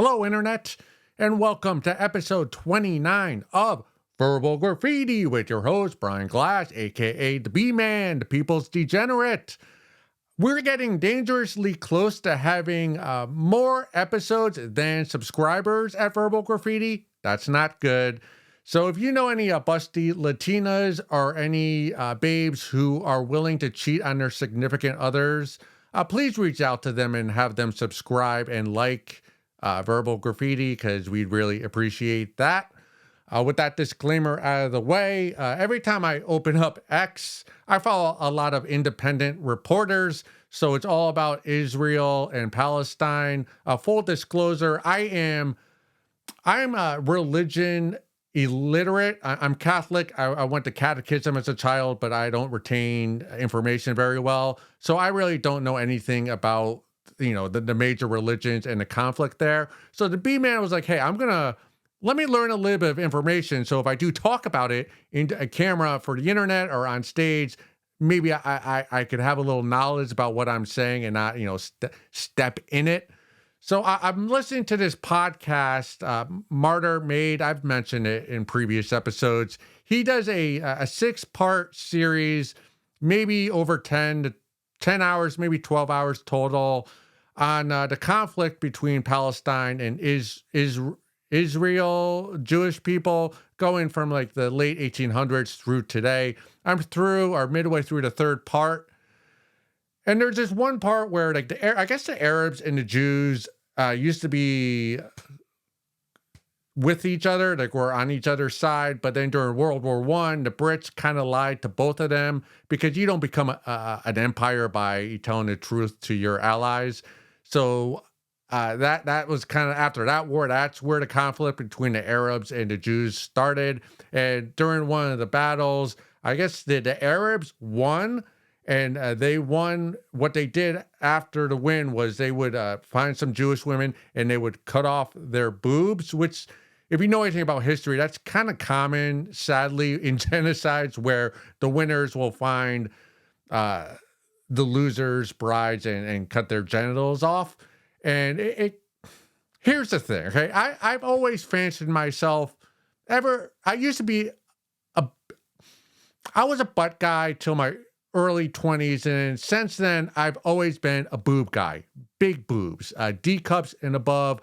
Hello, Internet, and welcome to episode 29 of Verbal Graffiti with your host, Brian Glass, aka the B-Man, the People's Degenerate. We're getting dangerously close to having more episodes than subscribers at Verbal Graffiti. That's not good. So if you know any busty Latinas or any babes who are willing to cheat on their significant others, please reach out to them and have them subscribe and like Verbal Graffiti, because we'd really appreciate that. With that disclaimer out of the way, every time I open up X, I follow a lot of independent reporters, so it's all about Israel and Palestine. Full disclosure, I'm religion illiterate. I'm Catholic. I went to catechism as a child, but I don't retain information very well. So I really don't know anything about, the major religions and the conflict there. So the B-Man was like, hey, let me learn a little bit of information. So if I do talk about it in a camera for the internet or on stage, maybe I could have a little knowledge about what I'm saying and not, step in it. So I'm listening to this podcast, Martyr Made. I've mentioned it in previous episodes. He does a 6-part series, maybe over 10 hours, maybe 12 hours total, on the conflict between Palestine and Israel, Jewish people, going from like the late 1800s through today. I'm midway through the third part. And there's this one part where I guess the Arabs and the Jews used to be with each other, were on each other's side. But then during World War I, the Brits kind of lied to both of them, because you don't become an empire by telling the truth to your allies. So that was kind of after that war. That's where the conflict between the Arabs and the Jews started. And during one of the battles, I guess the Arabs won. And they won. What they did after the win was they would find some Jewish women and they would cut off their boobs, which, if you know anything about history, that's kind of common, sadly, in genocides, where the winners will find the losers' brides and cut their genitals off. And here's the thing, okay? I've always fancied myself I was a butt guy till my early 20s, and since then I've always been a boob guy. Big boobs, D cups and above.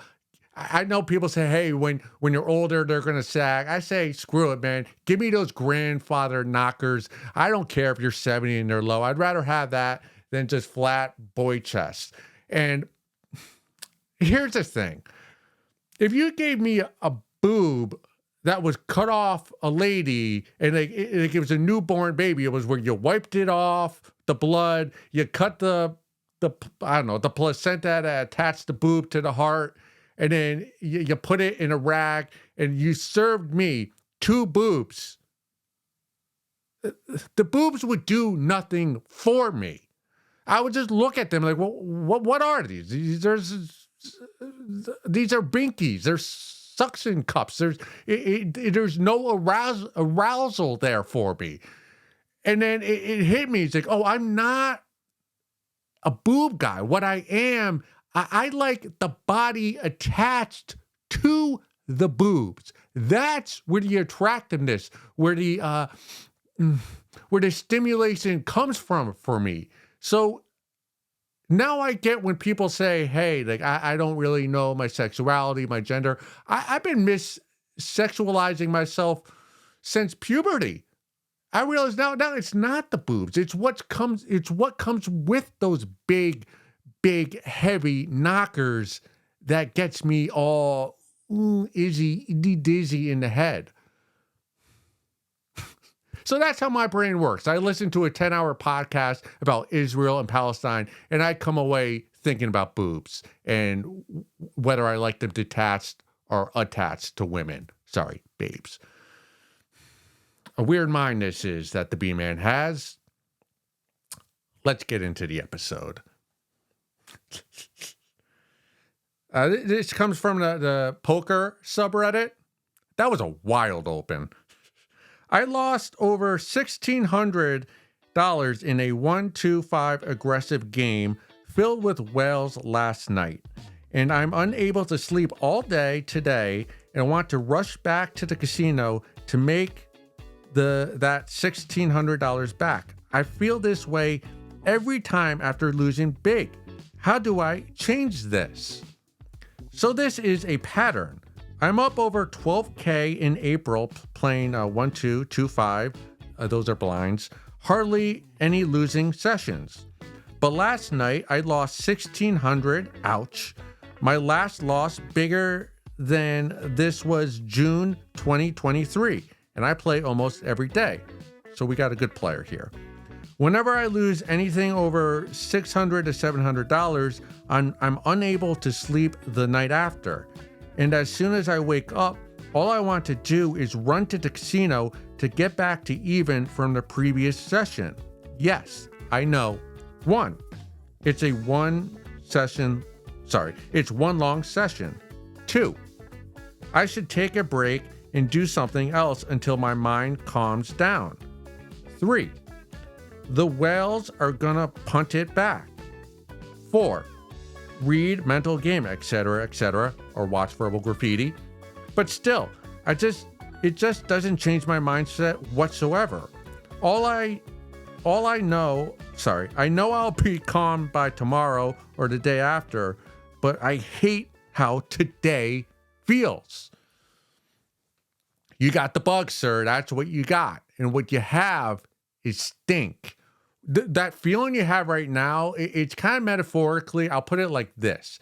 I know people say, hey, when you're older they're gonna sag. I say, screw it, man. Give me those grandfather knockers. I don't care if you're 70 and they're low. I'd rather have that than just flat boy chest. And here's the thing: if you gave me a boob that was cut off a lady, and it was a newborn baby, it was where you wiped it off, the blood, you cut the placenta that attached the boob to the heart, and then you put it in a rag, and you served me 2 boobs. The boobs would do nothing for me. I would just look at them like, well, what are these? These are binkies. They're suction cups. There's no arousal there for me. And then it hit me. It's like, oh, I'm not a boob guy. What I am, I like the body attached to the boobs. That's where the attractiveness, where the stimulation comes from for me. So now I get when people say, hey, I don't really know my sexuality, my gender. I've been sexualizing myself since puberty. I realize now it's not the boobs. It's what comes with those big, heavy knockers that gets me all dizzy in the head. So that's how my brain works. I listen to a 10-hour podcast about Israel and Palestine, and I come away thinking about boobs and whether I like them detached or attached to women. Sorry, babes. A weird mind this is that the B-Man has. Let's get into the episode. This comes from the poker subreddit. That was a wild open. I lost over $1,600 in a 1-2-5 aggressive game filled with whales last night. and I'm unable to sleep all day today and want to rush back to the casino to make that $1,600 back. I feel this way every time after losing big. How do I change this? So this is a pattern. I'm up over 12K in April playing 1, 2, 2, 5. Those are blinds. Hardly any losing sessions. But last night I lost 1,600. Ouch. My last loss bigger than this was June 2023. And I play almost every day. So we got a good player here. Whenever I lose anything over $600 to $700, I'm unable to sleep the night after. And as soon as I wake up, all I want to do is run to the casino to get back to even from the previous session. Yes, I know. It's one long session. 2, I should take a break and do something else until my mind calms down. 3, the whales are gonna punt it back. 4, read mental game, etc., or watch verbal graffiti. But still, it just doesn't change my mindset whatsoever. I know I'll be calm by tomorrow or the day after, but I hate how today feels. You got the bug, sir. That's what you got. And what you have is stink. That feeling you have right now, it's kind of metaphorically, I'll put it like this.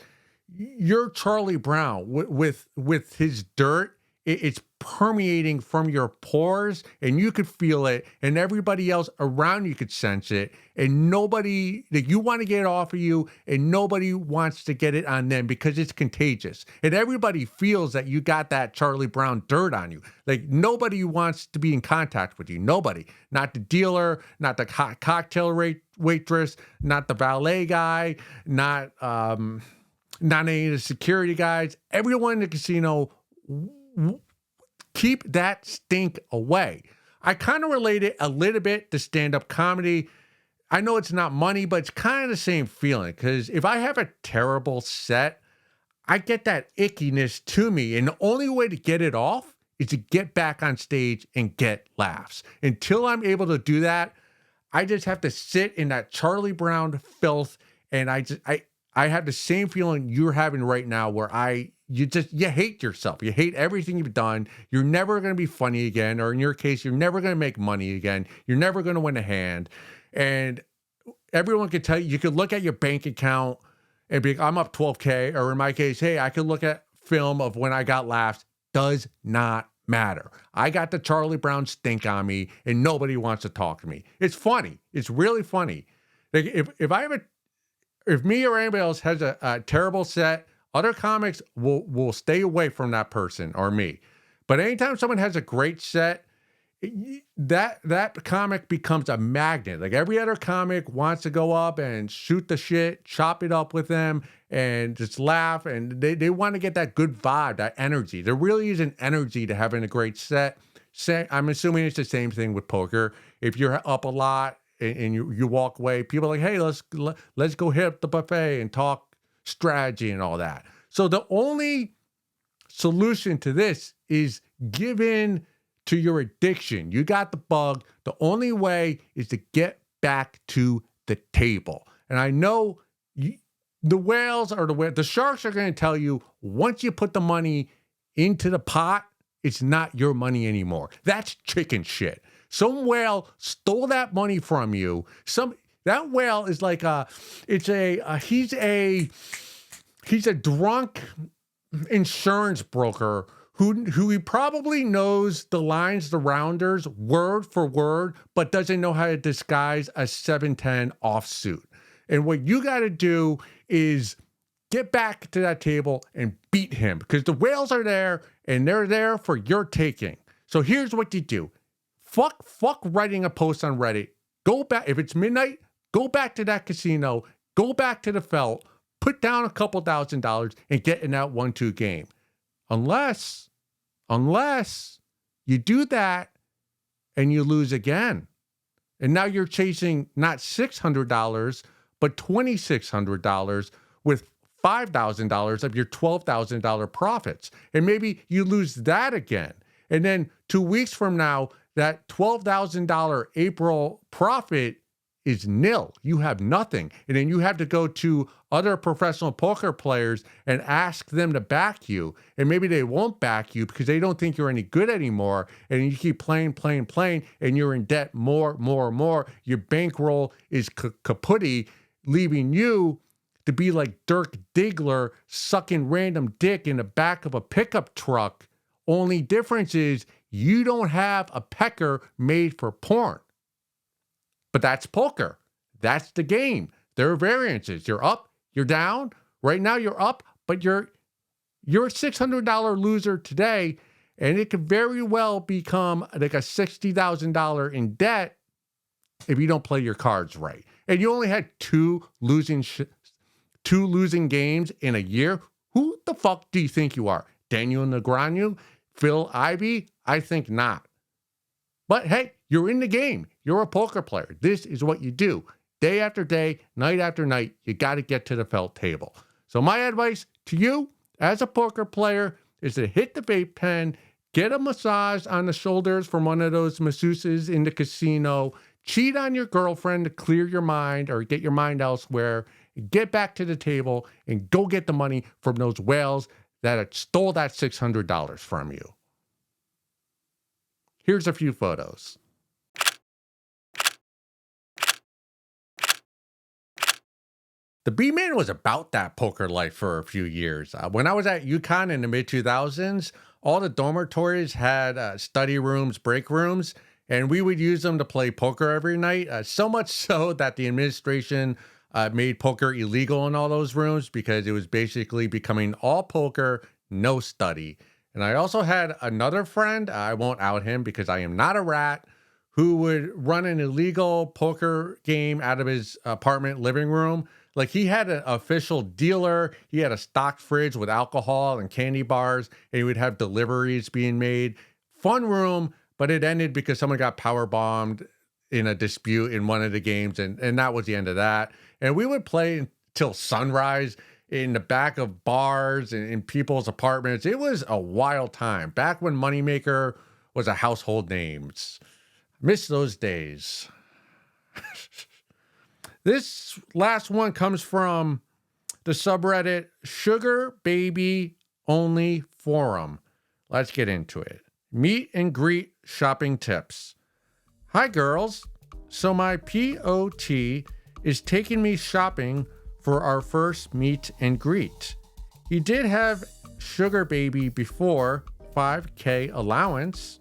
You're Charlie Brown with his dirt. It's permeating from your pores and you could feel it and everybody else around you could sense it and nobody that you want to get it off of you and nobody wants to get it on them because it's contagious and everybody feels that you got that Charlie Brown dirt on you. Like nobody wants to be in contact with you. Nobody, not the dealer, not the hot cocktail waitress, not the valet guy, not any of the security guys. Everyone in the casino, keep that stink away. I kind of relate it a little bit to stand-up comedy. I know it's not money, but it's kind of the same feeling because if I have a terrible set, I get that ickiness to me. And the only way to get it off is to get back on stage and get laughs. Until I'm able to do that, I just have to sit in that Charlie Brown filth. And I have the same feeling you're having right now where you hate yourself. You hate everything you've done. You're never going to be funny again. Or in your case, you're never going to make money again. You're never going to win a hand. And everyone can tell you, you could look at your bank account and be like, I'm up 12K. Or in my case, hey, I could look at film of when I got laughs. Does not matter. I got the Charlie Brown stink on me and nobody wants to talk to me. It's funny. It's really funny. Like if me or anybody else has a terrible set, other comics will stay away from that person or me. But anytime someone has a great set, that comic becomes a magnet. Like every other comic wants to go up and shoot the shit, chop it up with them, and just laugh. And they want to get that good vibe, that energy. There really is an energy to having a great set. I'm assuming it's the same thing with poker. If you're up a lot and you walk away, people are like, hey, let's go hit up the buffet and talk strategy and all that. So the only solution to this is give in to your addiction. You got the bug. The only way is to get back to the table. And I know the whales are the sharks are going to tell you once you put the money into the pot, it's not your money anymore. That's chicken shit. Some whale stole that money from you. That whale is like he's a drunk insurance broker who he probably knows the lines, the rounders, word for word, but doesn't know how to disguise a 710 offsuit. And what you got to do is get back to that table and beat him because the whales are there and they're there for your taking. So here's what you do. Fuck writing a post on Reddit. Go back. If it's midnight, go back to that casino. Go back to the felt. Put down a couple $1,000 and get in that 1-2 game. Unless you do that and you lose again. And now you're chasing not $600, but $2,600 with $5,000 of your $12,000 profits. And maybe you lose that again. And then 2 weeks from now, that $12,000 April profit is nil. You have nothing. And then you have to go to other professional poker players and ask them to back you. And maybe they won't back you because they don't think you're any good anymore. And you keep playing, and you're in debt more. Your bankroll is kaputty, leaving you to be like Dirk Diggler sucking random dick in the back of a pickup truck. Only difference is you don't have a pecker made for porn. But that's poker. That's the game. There are variances. You're up, you're down. Right now you're up, but you're a $600 loser today, and it could very well become like a $60,000 in debt if you don't play your cards right. And you only had two losing games in a year. Who the fuck do you think you are? Daniel Negreanu? Phil Ivey? I think not. But hey, you're in the game. You're a poker player. This is what you do. Day after day, night after night, you got to get to the felt table. So my advice to you as a poker player is to hit the vape pen, get a massage on the shoulders from one of those masseuses in the casino, cheat on your girlfriend to clear your mind or get your mind elsewhere, get back to the table, and go get the money from those whales that stole that $600 from you. Here's a few photos. The B-Man was about that poker life for a few years. When I was at UConn in the mid-2000s, all the dormitories had study rooms, break rooms, and we would use them to play poker every night. So much so that the administration made poker illegal in all those rooms because it was basically becoming all poker, no study. And I also had another friend, I won't out him because I am not a rat, who would run an illegal poker game out of his apartment living room. Like he had an official dealer, he had a stocked fridge with alcohol and candy bars, and he would have deliveries being made. Fun room, but it ended because someone got power bombed in a dispute in one of the games, and that was the end of that. And we would play until sunrise in the back of bars and in people's apartments. It was a wild time. Back when Moneymaker was a household name. Miss those days. This last one comes from the subreddit Sugar Baby Only Forum. Let's get into it. Meet and greet shopping tips. Hi, girls. So my POT is taking me shopping for our first meet and greet. He did have Sugar Baby before, $5K allowance.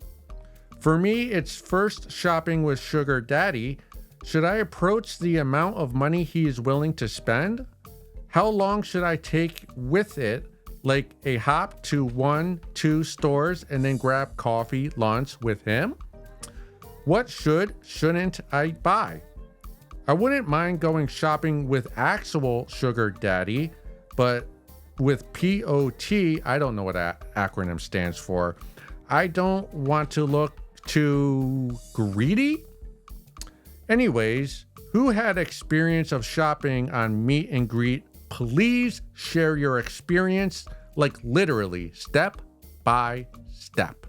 For me, it's first shopping with Sugar Daddy. Should I approach the amount of money he is willing to spend? How long should I take with it? Like a hop to 1-2 stores and then grab coffee, lunch with him? What shouldn't I buy? I wouldn't mind going shopping with actual Sugar Daddy, but with POT, I don't know what that acronym stands for. I don't want to look too greedy. Anyways, who had experience of shopping on meet and greet? Please share your experience, like literally step by step.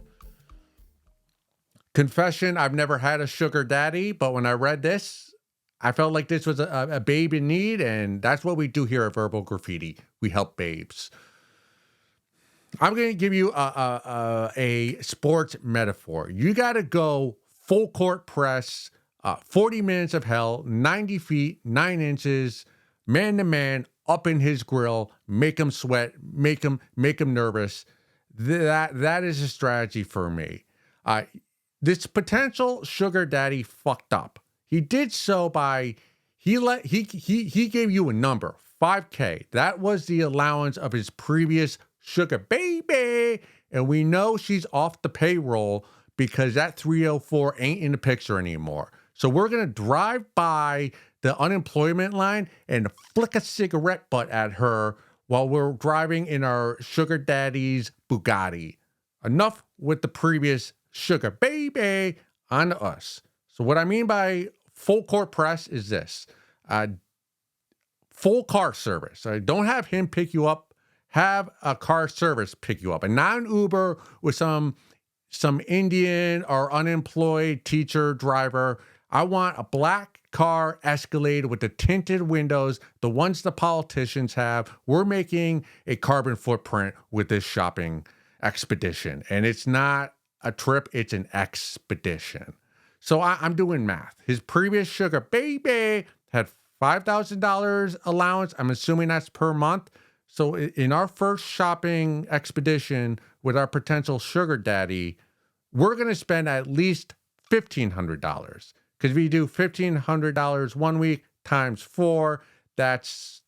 Confession, I've never had a Sugar Daddy, but when I read this, I felt like this was a babe in need, and that's what we do here at Verbal Graffiti. We help babes. I'm going to give you a sports metaphor. You got to go full court press, 40 minutes of hell, 90 feet, 9 inches, man to man, up in his grill, make him sweat, make him nervous. That is a strategy for me. This potential Sugar Daddy fucked up. He did so by he gave you a number, $5K. That was the allowance of his previous Sugar Baby, and we know she's off the payroll because that 304 ain't in the picture anymore. So we're gonna drive by the unemployment line and flick a cigarette butt at her while we're driving in our Sugar Daddy's Bugatti. Enough with the previous Sugar Baby, on to us. So what I mean by full court press is this. full car service. Don't have him pick you up. Have a car service pick you up, and not an Uber with some Indian or unemployed teacher driver. I want a black car Escalade with the tinted windows, the ones the politicians have. We're making a carbon footprint with this shopping expedition, and it's not a trip, it's an expedition. So I'm doing math. His previous sugar baby had $5,000 allowance. I'm assuming that's per month. So in our first shopping expedition with our potential sugar daddy, we're going to spend at least $1,500. Because if you do $1,500 one week times 4, that's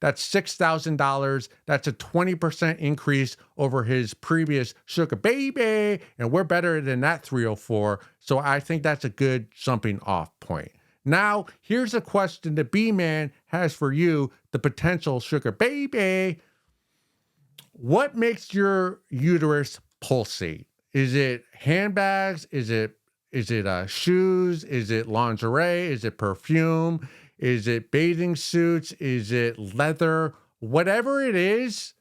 $6,000. That's a 20% increase over his previous sugar baby. And we're better than that 304. So I think that's a good jumping off point. Now, here's a question the B-Man has for you, the potential sugar baby. What makes your uterus pulsate? Is it handbags? Is it shoes? Is it lingerie? Is it perfume? Is it bathing suits? Is it leather? Whatever it is,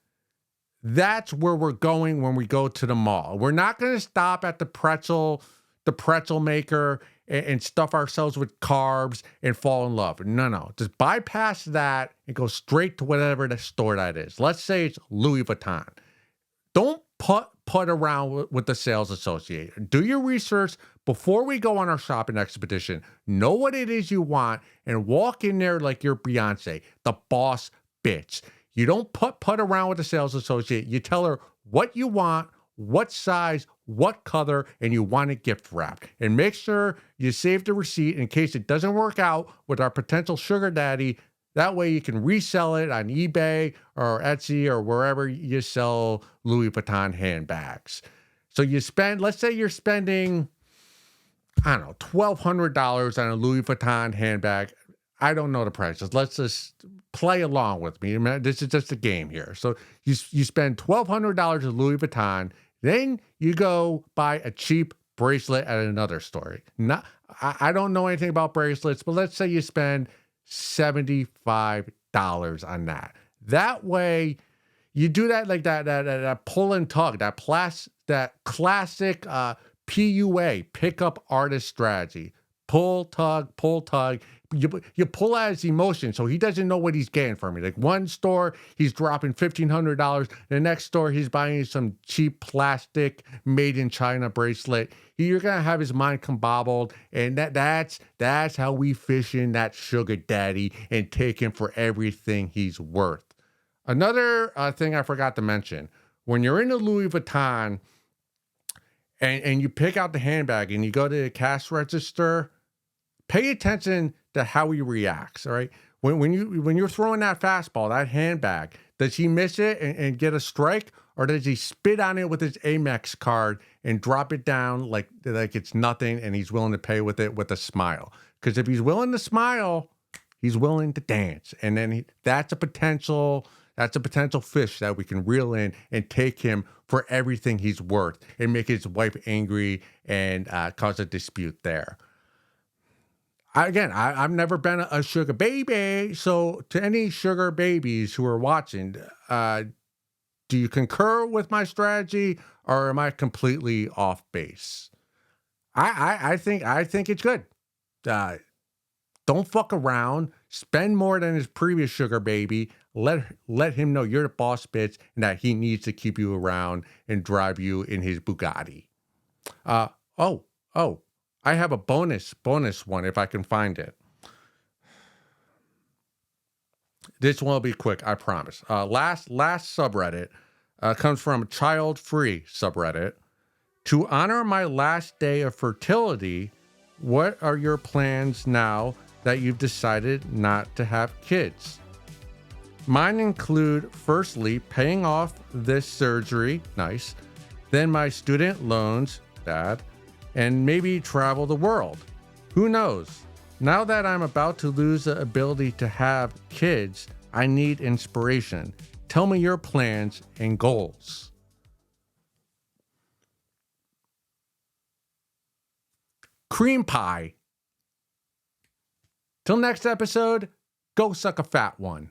that's where we're going when we go to the mall. We're not going to stop at the pretzel maker and stuff ourselves with carbs and fall in love. No. Just bypass that and go straight to whatever the store that is. Let's say it's Louis Vuitton. Don't put around with the sales associate. Do your research before we go on our shopping expedition. Know what it is you want and walk in there like you're Beyonce, the boss bitch. You don't put around with the sales associate. You tell her what you want, what size, what color, and you want it gift wrapped. And make sure you save the receipt in case it doesn't work out with our potential sugar daddy. That way you can resell it on eBay or Etsy or wherever you sell Louis Vuitton handbags. So let's say you're spending, I don't know, $1,200 on a Louis Vuitton handbag. I don't know the prices. Let's just play along with me. This is just a game here. So you spend $1,200 at Louis Vuitton, then you go buy a cheap bracelet at another store. I don't know anything about bracelets, but let's say you spend $75 on that. That way, you do that like that pull and tug, that classic PUA, pickup artist strategy. Pull, tug. You pull out his emotion, so he doesn't know what he's getting from you. Like one store, he's dropping $1,500. The next store, he's buying some cheap plastic made in China bracelet. You're gonna have his mind combobbled, and that's how we fish in that sugar daddy and take him for everything he's worth. Another thing I forgot to mention: when you're in the Louis Vuitton and you pick out the handbag and you go to the cash register, pay attention to how he reacts. All right, when you're throwing that fastball, that handbag, does he miss it and get a strike, or does he spit on it with his Amex card and drop it down like it's nothing, and he's willing to pay with it with a smile? Because if he's willing to smile, he's willing to dance, and then that's a potential fish that we can reel in and take him for everything he's worth and make his wife angry and cause a dispute there. I've never been a sugar baby, so to any sugar babies who are watching, do you concur with my strategy, or am I completely off base? I think it's good. Don't fuck around. Spend more than his previous sugar baby. Let him know you're the boss bitch and that he needs to keep you around and drive you in his Bugatti. I have a bonus one if I can find it. This one will be quick, I promise. Last subreddit comes from Child Free subreddit. To honor my last day of fertility, what are your plans now that you've decided not to have kids? Mine include, firstly, paying off this surgery, nice, then my student loans, bad, and maybe travel the world. Who knows? Now that I'm about to lose the ability to have kids, I need inspiration. Tell me your plans and goals. Cream pie. Till next episode, Go suck a fat one.